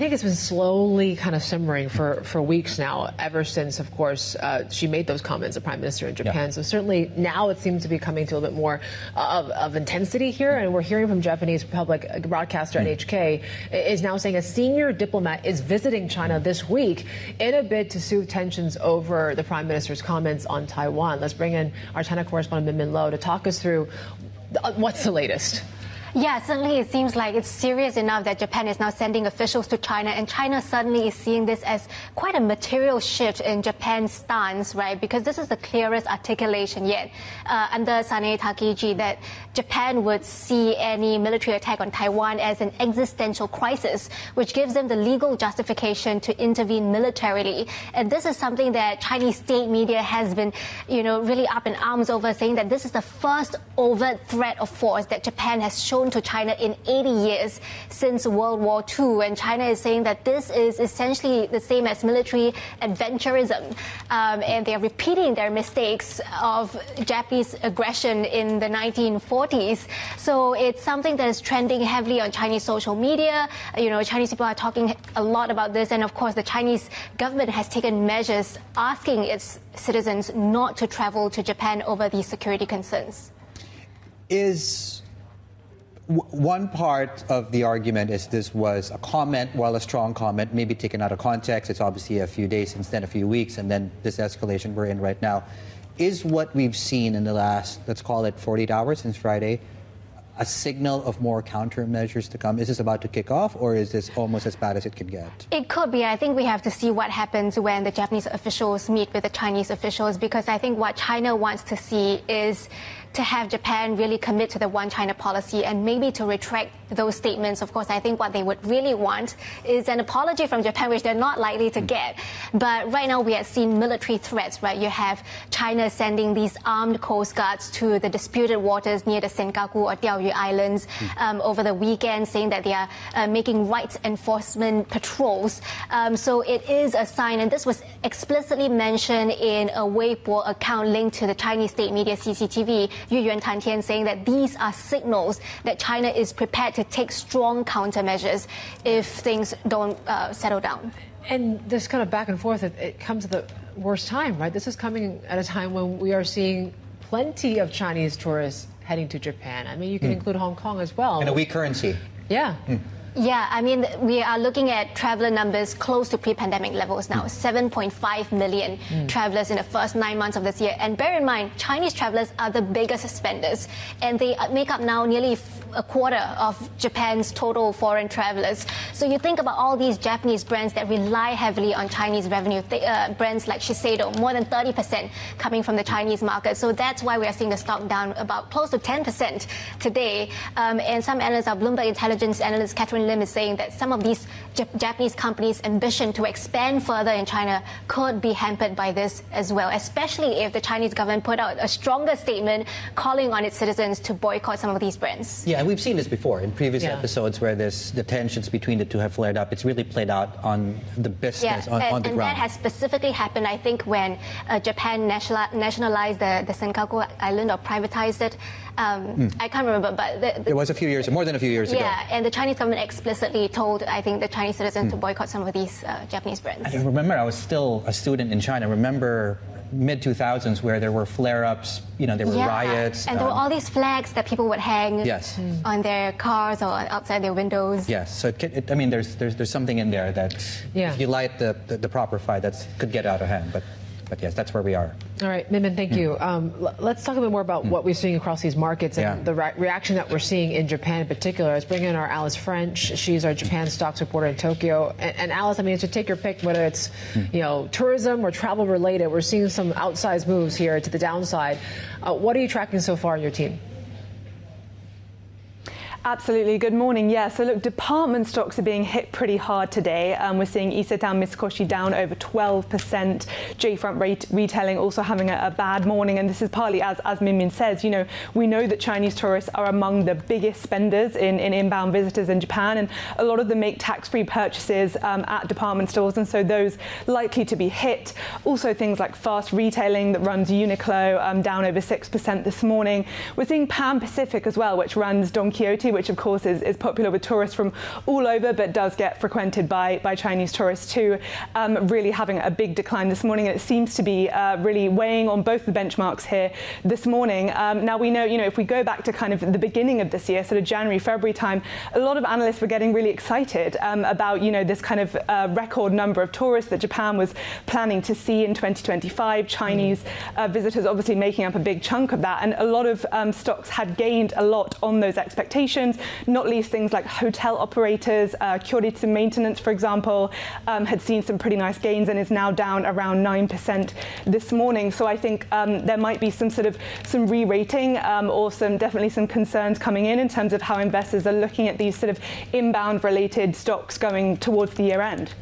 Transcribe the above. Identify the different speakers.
Speaker 1: think it's been slowly kind of simmering for weeks now, ever since, of course, she made those comments, the Prime Minister in Japan. Yeah. So certainly now it seems to be coming to a bit more of intensity here. And we're hearing from Japanese public broadcaster NHK is now saying a senior diplomat is visiting China this week in a bid to soothe tensions over the Prime Minister's comments on Taiwan. Let's bring in our China correspondent Minmin to talk us through what's the latest.
Speaker 2: Yeah, certainly it seems like it's serious enough that Japan is now sending officials to China, and China suddenly is seeing this as quite a material shift in Japan's stance, right? Because this is the clearest articulation yet under Sanae Takaichi that Japan would see any military attack on Taiwan as an existential crisis, which gives them the legal justification to intervene militarily. And this is something that Chinese state media has been, really up in arms over, saying that this is the first overt threat of force that Japan has shown to China in 80 years since World War II. And China is saying that this is essentially the same as military adventurism. And they are repeating their mistakes of Japanese aggression in the 1940s. So it's something that is trending heavily on Chinese social media. Chinese people are talking a lot about this. And of course, the Chinese government has taken measures asking its citizens not to travel to Japan over these security concerns.
Speaker 3: One part of the argument is this was a comment, while a strong comment, maybe taken out of context. It's obviously a few days since then, a few weeks, and then this escalation we're in right now. Is what we've seen in the last, let's call it 48 hours since Friday, a signal of more countermeasures to come? Is this about to kick off, or is this almost as bad as it could get?
Speaker 2: It could be. I think we have to see what happens when the Japanese officials meet with the Chinese officials, because I think what China wants to see is to have Japan really commit to the one China policy and maybe to retract those statements. Of course, I think what they would really want is an apology from Japan, which they're not likely to get. But right now we have seen military threats, right? You have China sending these armed coast guards to the disputed waters near the Senkaku or Diaoyu Islands over the weekend, saying that they are making rights enforcement patrols. So it is a sign, and this was explicitly mentioned in a Weibo account linked to the Chinese state media CCTV, Yu Yuan Tantian, saying that these are signals that China is prepared to take strong countermeasures if things don't settle down.
Speaker 1: And this kind of back and forth, it comes at the worst time, right? This is coming at a time when we are seeing plenty of Chinese tourists heading to Japan. I mean, you can include Hong Kong as well.
Speaker 3: And a weak currency.
Speaker 1: Yeah.
Speaker 2: Yeah, I mean, we are looking at traveler numbers close to pre-pandemic levels now. 7.5 million travelers in the first 9 months of this year. And bear in mind, Chinese travelers are the biggest spenders, and they make up now nearly a quarter of Japan's total foreign travelers. So you think about all these Japanese brands that rely heavily on Chinese revenue, brands like Shiseido, more than 30% coming from the Chinese market. So that's why we are seeing the stock down about close to 10% today. And some analysts, our Bloomberg intelligence analyst Catherine Lim, is saying that some of these Japanese companies' ambition to expand further in China could be hampered by this as well, especially if the Chinese government put out a stronger statement calling on its citizens to boycott some of these brands.
Speaker 3: Yeah, and we've seen this before in previous episodes where the tensions between the two have flared up. It's really played out on the business, on the ground.
Speaker 2: And that has specifically happened, I think, when Japan nationalized the Senkaku Island or privatized it. I can't remember, but
Speaker 3: it was a few years, more than a few years ago.
Speaker 2: Yeah, and the Chinese government explicitly told, I think, the Chinese citizens to boycott some of these Japanese brands.
Speaker 3: I remember I was still a student in China. I remember mid-2000s where there were flare-ups, there were riots.
Speaker 2: And there were all these flags that people would hang on their cars or outside their windows.
Speaker 3: Yes, so there's something in there that if you light the proper fire, that could get out of hand. But yes, that's where we are.
Speaker 1: All right, Minmin, thank you. Let's talk a bit more about what we're seeing across these markets and the reaction that we're seeing in Japan in particular. Let's bring in our Alice French. She's our Japan stocks reporter in Tokyo. And Alice, to take your pick, whether it's tourism or travel related, we're seeing some outsized moves here to the downside. What are you tracking so far in your team?
Speaker 4: Absolutely. Good morning. Yeah, so look, department stocks are being hit pretty hard today. We're seeing Isetan Mitsukoshi down over 12%. J-Front Retailing also having a bad morning. And this is partly, as Minmin says, we know that Chinese tourists are among the biggest spenders in inbound visitors in Japan. And a lot of them make tax-free purchases at department stores. And so those likely to be hit. Also things like fast retailing that runs Uniqlo down over 6% this morning. We're seeing Pan Pacific as well, which runs Don Quixote, city, which of course is popular with tourists from all over, but does get frequented by Chinese tourists too, really having a big decline this morning. And it seems to be really weighing on both the benchmarks here this morning. Now we know, if we go back to kind of the beginning of this year, sort of January, February time, a lot of analysts were getting really excited about, this kind of record number of tourists that Japan was planning to see in 2025. Chinese visitors obviously making up a big chunk of that. And a lot of stocks had gained a lot on those expectations, not least things like hotel operators, Kyoritsu maintenance, for example, had seen some pretty nice gains and is now down around 9% this morning. So I think there might be some re-rating or definitely some concerns coming in terms of how investors are looking at these sort of inbound related stocks going towards the year end.